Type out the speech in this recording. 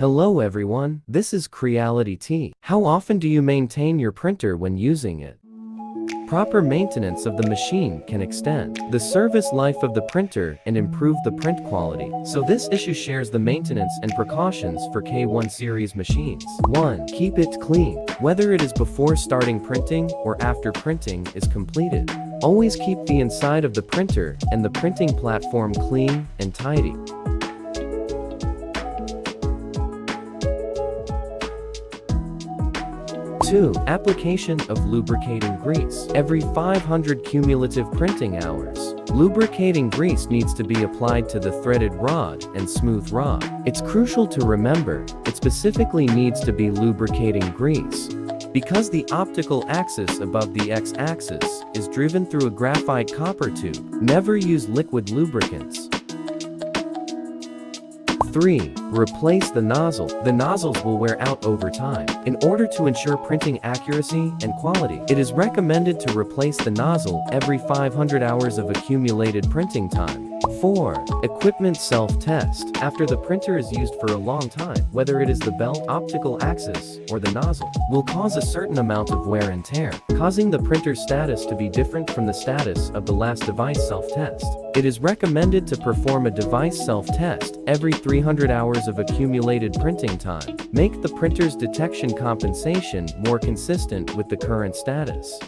Hello everyone, this is Creality T. How often do you maintain your printer when using it? Proper maintenance of the machine can extend the service life of the printer and improve the print quality. So this issue shares the maintenance and precautions for K1 series machines. 1. Keep it clean. Whether it is before starting printing or after printing is completed, always keep the inside of the printer and the printing platform clean and tidy. 2. Application of lubricating grease. Every 500 cumulative printing hours, lubricating grease needs to be applied to the threaded rod and smooth rod. It's crucial to remember, it specifically needs to be lubricating grease, because the optical axis above the x-axis is driven through a graphite copper tube. Never use liquid lubricants. 3. Replace the nozzle. The nozzles will wear out over time. In order to ensure printing accuracy and quality, it is recommended to replace the nozzle every 500 hours of accumulated printing time. 4. Equipment self-test. After the printer is used for a long time, whether it is the belt, optical axis, or the nozzle, will cause a certain amount of wear and tear, causing the printer's status to be different from the status of the last device self-test. It is recommended to perform a device self-test every 300 hours of accumulated printing time. Make the printer's detection compensation more consistent with the current status.